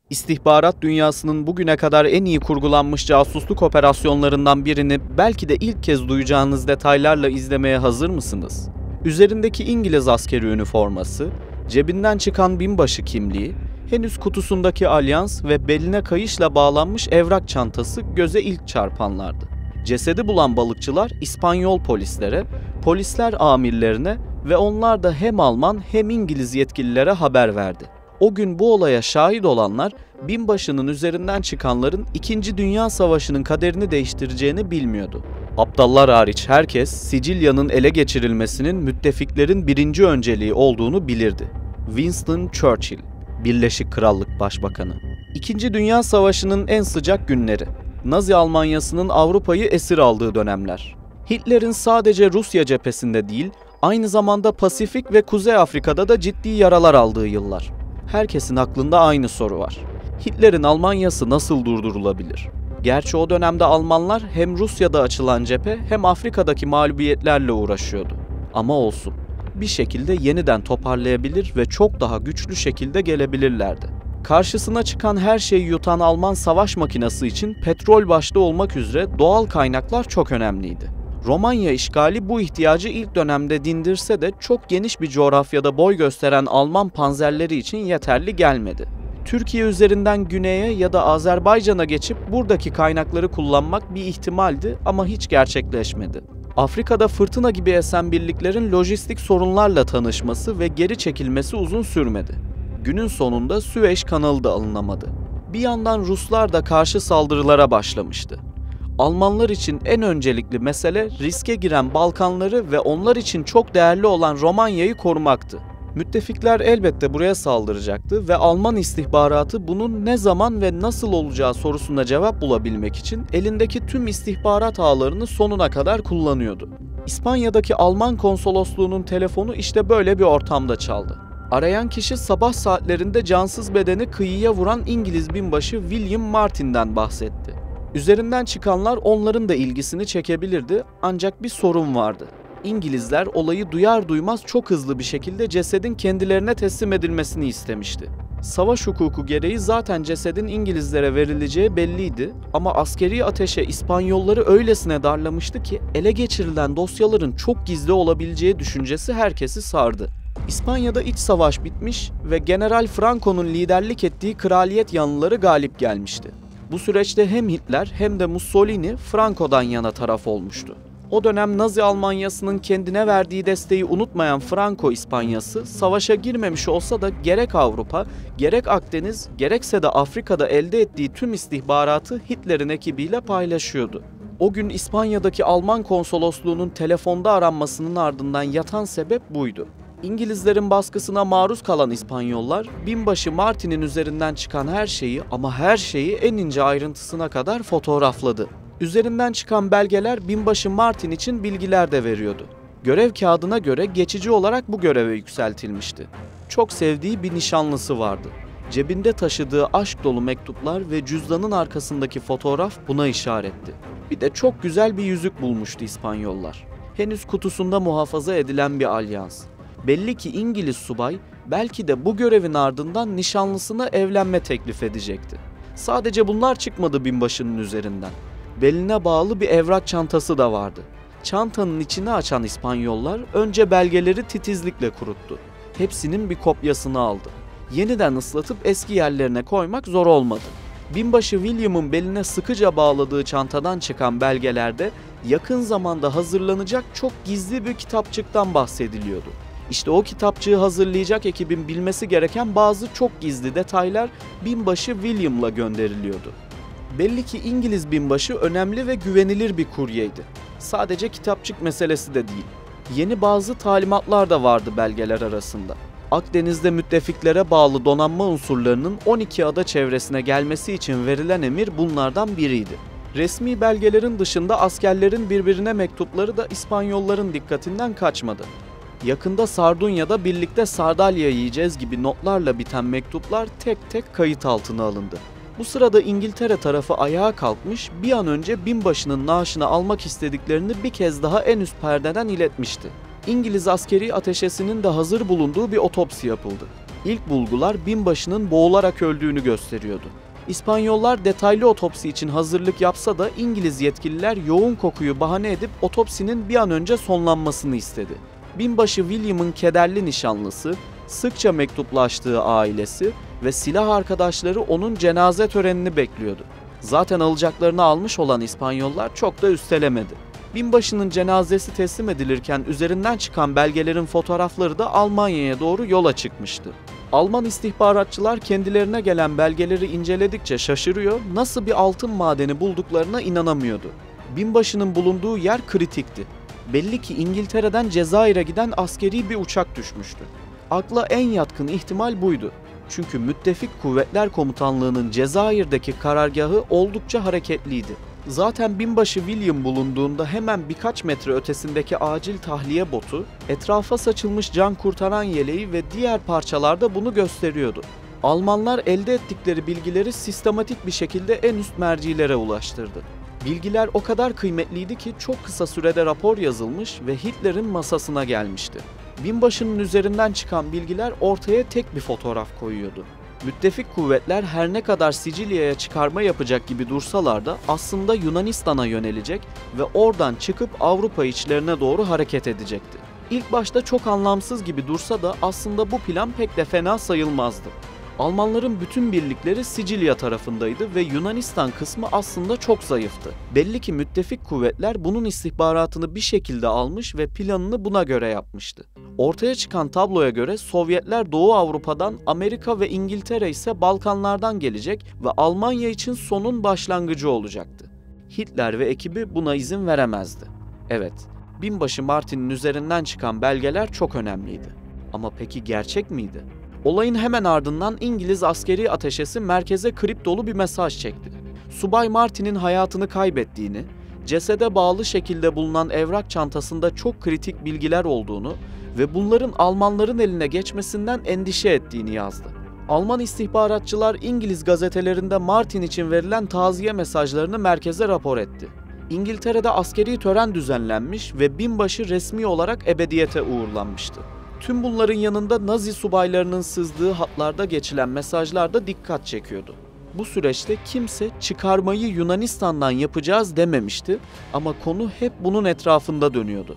İstihbarat dünyasının bugüne kadar en iyi kurgulanmış casusluk operasyonlarından birini belki de ilk kez duyacağınız detaylarla izlemeye hazır mısınız? Üzerindeki İngiliz askeri üniforması, cebinden çıkan binbaşı kimliği, henüz kutusundaki alyans ve beline kayışla bağlanmış evrak çantası göze ilk çarpanlardı. Cesedi bulan balıkçılar İspanyol polislere, polisler amirlerine ve onlar da hem Alman hem İngiliz yetkililere haber verdi. O gün bu olaya şahit olanlar, binbaşının üzerinden çıkanların 2. Dünya Savaşı'nın kaderini değiştireceğini bilmiyordu. Aptallar hariç herkes, Sicilya'nın ele geçirilmesinin müttefiklerin birinci önceliği olduğunu bilirdi. Winston Churchill, Birleşik Krallık Başbakanı. 2. Dünya Savaşı'nın en sıcak günleri. Nazi Almanyası'nın Avrupa'yı esir aldığı dönemler. Hitler'in sadece Rusya cephesinde değil, aynı zamanda Pasifik ve Kuzey Afrika'da da ciddi yaralar aldığı yıllar. Herkesin aklında aynı soru var. Hitler'in Almanyası nasıl durdurulabilir? Gerçi o dönemde Almanlar hem Rusya'da açılan cephe hem Afrika'daki mağlubiyetlerle uğraşıyordu. Ama olsun. Bir şekilde yeniden toparlayabilir ve çok daha güçlü şekilde gelebilirlerdi. Karşısına çıkan her şeyi yutan Alman savaş makinesi için petrol başta olmak üzere doğal kaynaklar çok önemliydi. Romanya işgali bu ihtiyacı ilk dönemde dindirse de çok geniş bir coğrafyada boy gösteren Alman panzerleri için yeterli gelmedi. Türkiye üzerinden güneye ya da Azerbaycan'a geçip buradaki kaynakları kullanmak bir ihtimaldi ama hiç gerçekleşmedi. Afrika'da fırtına gibi esen birliklerin lojistik sorunlarla tanışması ve geri çekilmesi uzun sürmedi. Günün sonunda Süveyş kanalı da alınamadı. Bir yandan Ruslar da karşı saldırılara başlamıştı. Almanlar için en öncelikli mesele riske giren Balkanları ve onlar için çok değerli olan Romanya'yı korumaktı. Müttefikler elbette buraya saldıracaktı ve Alman istihbaratı bunun ne zaman ve nasıl olacağı sorusuna cevap bulabilmek için elindeki tüm istihbarat ağlarını sonuna kadar kullanıyordu. İspanya'daki Alman konsolosluğunun telefonu işte böyle bir ortamda çaldı. Arayan kişi sabah saatlerinde cansız bedeni kıyıya vuran İngiliz binbaşı William Martin'den bahsetti. Üzerinden çıkanlar onların da ilgisini çekebilirdi ancak bir sorun vardı. İngilizler olayı duyar duymaz çok hızlı bir şekilde cesedin kendilerine teslim edilmesini istemişti. Savaş hukuku gereği zaten cesedin İngilizlere verileceği belliydi ama askeri ateşe İspanyolları öylesine darlamıştı ki ele geçirilen dosyaların çok gizli olabileceği düşüncesi herkesi sardı. İspanya'da iç savaş bitmiş ve General Franco'nun liderlik ettiği kraliyet yanlıları galip gelmişti. Bu süreçte hem Hitler hem de Mussolini Franco'dan yana taraf olmuştu. O dönem Nazi Almanyası'nın kendine verdiği desteği unutmayan Franco İspanyası savaşa girmemiş olsa da gerek Avrupa, gerek Akdeniz, gerekse de Afrika'da elde ettiği tüm istihbaratı Hitler'in ekibiyle paylaşıyordu. O gün İspanya'daki Alman konsolosluğunun telefonda aranmasının ardından yatan sebep buydu. İngilizlerin baskısına maruz kalan İspanyollar, binbaşı Martin'in üzerinden çıkan her şeyi ama her şeyi en ince ayrıntısına kadar fotoğrafladı. Üzerinden çıkan belgeler binbaşı Martin için bilgiler de veriyordu. Görev kağıdına göre geçici olarak bu göreve yükseltilmişti. Çok sevdiği bir nişanlısı vardı. Cebinde taşıdığı aşk dolu mektuplar ve cüzdanın arkasındaki fotoğraf buna işaretti. Bir de çok güzel bir yüzük bulmuştu İspanyollar. Henüz kutusunda muhafaza edilen bir alyans. Belli ki İngiliz subay belki de bu görevin ardından nişanlısına evlenme teklif edecekti. Sadece bunlar çıkmadı binbaşının üzerinden. Beline bağlı bir evrak çantası da vardı. Çantanın içini açan İspanyollar önce belgeleri titizlikle kuruttu. Hepsinin bir kopyasını aldı. Yeniden ıslatıp eski yerlerine koymak zor olmadı. Binbaşı William'ın beline sıkıca bağladığı çantadan çıkan belgelerde yakın zamanda hazırlanacak çok gizli bir kitapçıktan bahsediliyordu. İşte o kitapçığı hazırlayacak ekibin bilmesi gereken bazı çok gizli detaylar binbaşı William'la gönderiliyordu. Belli ki İngiliz binbaşı önemli ve güvenilir bir kuryeydi. Sadece kitapçık meselesi de değil. Yeni bazı talimatlar da vardı belgeler arasında. Akdeniz'de müttefiklere bağlı donanma unsurlarının 12 ada çevresine gelmesi için verilen emir bunlardan biriydi. Resmi belgelerin dışında askerlerin birbirine mektupları da İspanyolların dikkatinden kaçmadı. Yakında Sardunya'da birlikte sardalya yiyeceğiz gibi notlarla biten mektuplar tek tek kayıt altına alındı. Bu sırada İngiltere tarafı ayağa kalkmış, bir an önce binbaşının naaşını almak istediklerini bir kez daha en üst perdeden iletmişti. İngiliz askeri ateşesinin de hazır bulunduğu bir otopsi yapıldı. İlk bulgular binbaşının boğularak öldüğünü gösteriyordu. İspanyollar detaylı otopsi için hazırlık yapsa da İngiliz yetkililer yoğun kokuyu bahane edip otopsinin bir an önce sonlanmasını istedi. Binbaşı William'ın kederli nişanlısı, sıkça mektuplaştığı ailesi ve silah arkadaşları onun cenaze törenini bekliyordu. Zaten alacaklarını almış olan İspanyollar çok da üstelemedi. Binbaşının cenazesi teslim edilirken üzerinden çıkan belgelerin fotoğrafları da Almanya'ya doğru yola çıkmıştı. Alman istihbaratçılar kendilerine gelen belgeleri inceledikçe şaşırıyor, nasıl bir altın madeni bulduklarına inanamıyordu. Binbaşının bulunduğu yer kritikti. Belli ki İngiltere'den Cezayir'e giden askeri bir uçak düşmüştü. Akla en yatkın ihtimal buydu. Çünkü Müttefik Kuvvetler Komutanlığı'nın Cezayir'deki karargahı oldukça hareketliydi. Zaten binbaşı William bulunduğunda hemen birkaç metre ötesindeki acil tahliye botu, etrafa saçılmış can kurtaran yeleği ve diğer parçalar da bunu gösteriyordu. Almanlar elde ettikleri bilgileri sistematik bir şekilde en üst mercilere ulaştırdı. Bilgiler o kadar kıymetliydi ki çok kısa sürede rapor yazılmış ve Hitler'in masasına gelmişti. Binbaşının üzerinden çıkan bilgiler ortaya tek bir fotoğraf koyuyordu. Müttefik kuvvetler her ne kadar Sicilya'ya çıkarma yapacak gibi dursalar da aslında Yunanistan'a yönelecek ve oradan çıkıp Avrupa içlerine doğru hareket edecekti. İlk başta çok anlamsız gibi dursa da aslında bu plan pek de fena sayılmazdı. Almanların bütün birlikleri Sicilya tarafındaydı ve Yunanistan kısmı aslında çok zayıftı. Belli ki müttefik kuvvetler bunun istihbaratını bir şekilde almış ve planını buna göre yapmıştı. Ortaya çıkan tabloya göre Sovyetler Doğu Avrupa'dan, Amerika ve İngiltere ise Balkanlardan gelecek ve Almanya için sonun başlangıcı olacaktı. Hitler ve ekibi buna izin veremezdi. Evet, binbaşı Martin'in üzerinden çıkan belgeler çok önemliydi. Ama peki gerçek miydi? Olayın hemen ardından İngiliz askeri ateşesi merkeze kriptolu bir mesaj çekti. Subay Martin'in hayatını kaybettiğini, cesede bağlı şekilde bulunan evrak çantasında çok kritik bilgiler olduğunu ve bunların Almanların eline geçmesinden endişe ettiğini yazdı. Alman istihbaratçılar İngiliz gazetelerinde Martin için verilen taziye mesajlarını merkeze rapor etti. İngiltere'de askeri tören düzenlenmiş ve binbaşı resmi olarak ebediyete uğurlanmıştı. Tüm bunların yanında Nazi subaylarının sızdığı hatlarda geçilen mesajlar da dikkat çekiyordu. Bu süreçte kimse çıkarmayı Yunanistan'dan yapacağız dememişti ama konu hep bunun etrafında dönüyordu.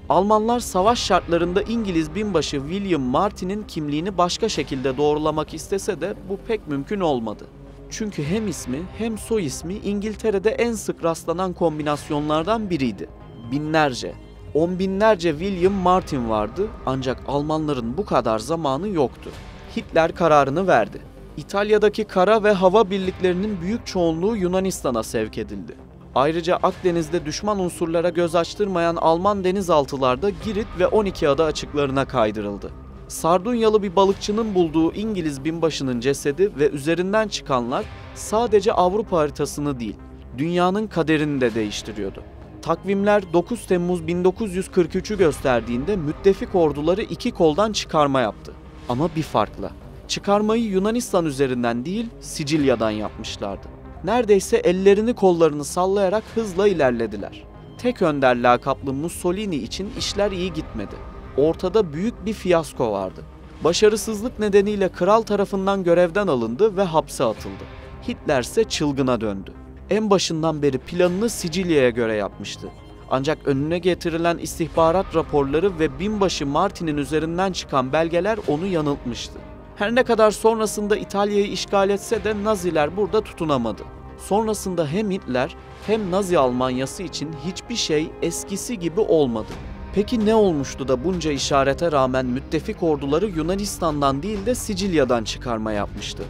Almanlar savaş şartlarında İngiliz binbaşı William Martin'in kimliğini başka şekilde doğrulamak istese de bu pek mümkün olmadı. Çünkü hem ismi hem soy ismi İngiltere'de en sık rastlanan kombinasyonlardan biriydi. Binlerce, on binlerce William Martin vardı ancak Almanların bu kadar zamanı yoktu. Hitler kararını verdi. İtalya'daki kara ve hava birliklerinin büyük çoğunluğu Yunanistan'a sevk edildi. Ayrıca Akdeniz'de düşman unsurlara göz açtırmayan Alman denizaltılar da Girit ve 12 ada açıklarına kaydırıldı. Sardunyalı bir balıkçının bulduğu İngiliz binbaşının cesedi ve üzerinden çıkanlar sadece Avrupa haritasını değil, dünyanın kaderini de değiştiriyordu. Takvimler 9 Temmuz 1943'ü gösterdiğinde müttefik orduları iki koldan çıkarma yaptı. Ama bir farkla. Çıkarmayı Yunanistan üzerinden değil, Sicilya'dan yapmışlardı. Neredeyse ellerini kollarını sallayarak hızla ilerlediler. Tek önder lakaplı Mussolini için işler iyi gitmedi. Ortada büyük bir fiyasko vardı. Başarısızlık nedeniyle kral tarafından görevden alındı ve hapse atıldı. Hitler ise çılgına döndü. En başından beri planını Sicilya'ya göre yapmıştı. Ancak önüne getirilen istihbarat raporları ve binbaşı Martin'in üzerinden çıkan belgeler onu yanıltmıştı. Her ne kadar sonrasında İtalya'yı işgal etse de Naziler burada tutunamadı. Sonrasında hem Hitler hem Nazi Almanyası için hiçbir şey eskisi gibi olmadı. Peki ne olmuştu da bunca işarete rağmen müttefik orduları Yunanistan'dan değil de Sicilya'dan çıkarma yapmıştı?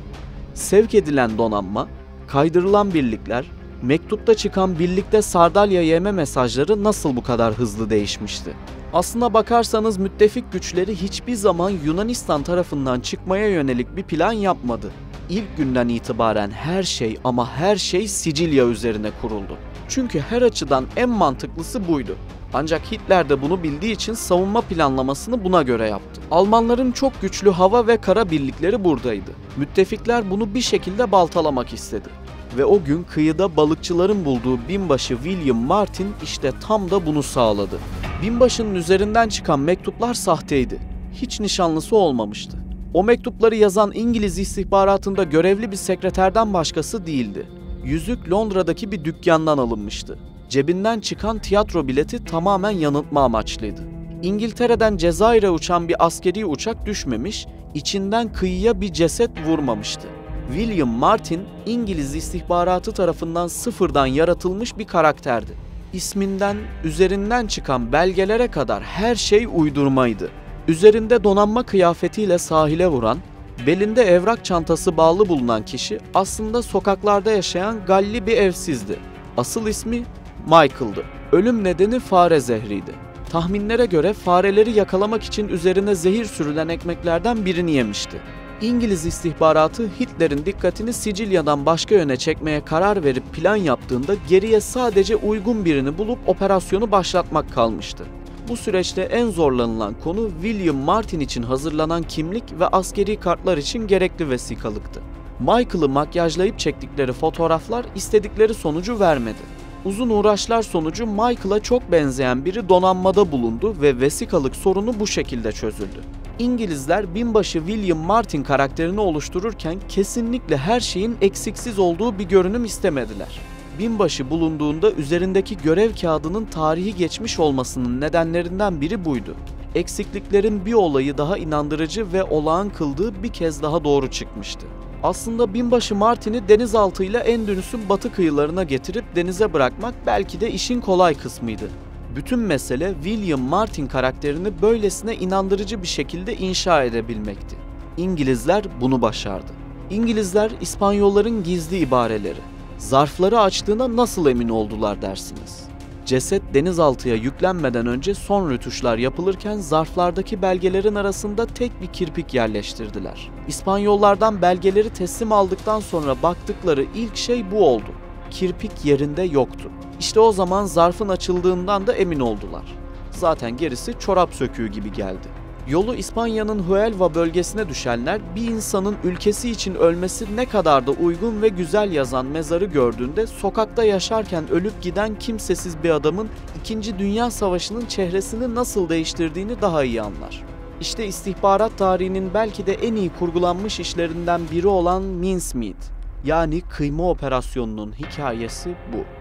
Sevk edilen donanma, kaydırılan birlikler, mektupta çıkan birlikte Sardalya yeme mesajları nasıl bu kadar hızlı değişmişti? Aslına bakarsanız müttefik güçleri hiçbir zaman Yunanistan tarafından çıkmaya yönelik bir plan yapmadı. İlk günden itibaren her şey ama her şey Sicilya üzerine kuruldu. Çünkü her açıdan en mantıklısı buydu. Ancak Hitler de bunu bildiği için savunma planlamasını buna göre yaptı. Almanların çok güçlü hava ve kara birlikleri buradaydı. Müttefikler bunu bir şekilde baltalamak istedi. Ve o gün kıyıda balıkçıların bulduğu binbaşı William Martin işte tam da bunu sağladı. Binbaşının üzerinden çıkan mektuplar sahteydi. Hiç nişanlısı olmamıştı. O mektupları yazan İngiliz istihbaratında görevli bir sekreterden başkası değildi. Yüzük Londra'daki bir dükkandan alınmıştı. Cebinden çıkan tiyatro bileti tamamen yanıltma amaçlıydı. İngiltere'den Cezayir'e uçan bir askeri uçak düşmemiş, içinden kıyıya bir ceset vurmamıştı. William Martin, İngiliz istihbaratı tarafından sıfırdan yaratılmış bir karakterdi. İsminden, üzerinden çıkan belgelere kadar her şey uydurmaydı. Üzerinde donanma kıyafetiyle sahile vuran, belinde evrak çantası bağlı bulunan kişi aslında sokaklarda yaşayan galli bir evsizdi. Asıl ismi Michael'dı. Ölüm nedeni fare zehriydi. Tahminlere göre fareleri yakalamak için üzerine zehir sürülen ekmeklerden birini yemişti. İngiliz istihbaratı Hitler'in dikkatini Sicilya'dan başka yöne çekmeye karar verip plan yaptığında geriye sadece uygun birini bulup operasyonu başlatmak kalmıştı. Bu süreçte en zorlanılan konu William Martin için hazırlanan kimlik ve askeri kartlar için gerekli vesikalıktı. Michael'ı makyajlayıp çektikleri fotoğraflar istedikleri sonucu vermedi. Uzun uğraşlar sonucu Michael'a çok benzeyen biri donanmada bulundu ve vesikalık sorunu bu şekilde çözüldü. İngilizler binbaşı William Martin karakterini oluştururken kesinlikle her şeyin eksiksiz olduğu bir görünüm istemediler. Binbaşı bulunduğunda üzerindeki görev kağıdının tarihi geçmiş olmasının nedenlerinden biri buydu. Eksikliklerin bir olayı daha inandırıcı ve olağan kıldığı bir kez daha doğru çıkmıştı. Aslında binbaşı Martin'i denizaltıyla Endülüs'ün batı kıyılarına getirip denize bırakmak belki de işin kolay kısmıydı. Bütün mesele William Martin karakterini böylesine inandırıcı bir şekilde inşa edebilmekti. İngilizler bunu başardı. İngilizler İspanyolların gizli ibareleri. Zarfları açtığına nasıl emin oldular dersiniz? Ceset denizaltıya yüklenmeden önce son rötuşlar yapılırken zarflardaki belgelerin arasında tek bir kirpik yerleştirdiler. İspanyollardan belgeleri teslim aldıktan sonra baktıkları ilk şey bu oldu. Kirpik yerinde yoktu. İşte o zaman zarfın açıldığından da emin oldular. Zaten gerisi çorap söküğü gibi geldi. Yolu İspanya'nın Huelva bölgesine düşenler bir insanın ülkesi için ölmesi ne kadar da uygun ve güzel yazan mezarı gördüğünde sokakta yaşarken ölüp giden kimsesiz bir adamın 2. Dünya Savaşı'nın çehresini nasıl değiştirdiğini daha iyi anlar. İşte istihbarat tarihinin belki de en iyi kurgulanmış işlerinden biri olan Mincemeat, yani kıyma operasyonunun hikayesi bu.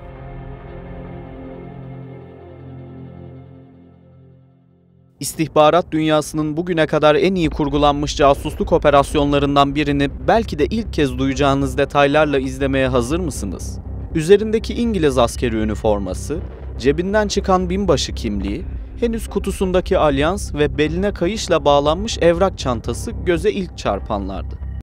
İstihbarat dünyasının bugüne kadar en iyi kurgulanmış casusluk operasyonlarından birini belki de ilk kez duyacağınız detaylarla izlemeye hazır mısınız? Üzerindeki İngiliz askeri üniforması, cebinden çıkan binbaşı kimliği, henüz kutusundaki alyans ve beline kayışla bağlanmış evrak çantası göze ilk çarpanlardı.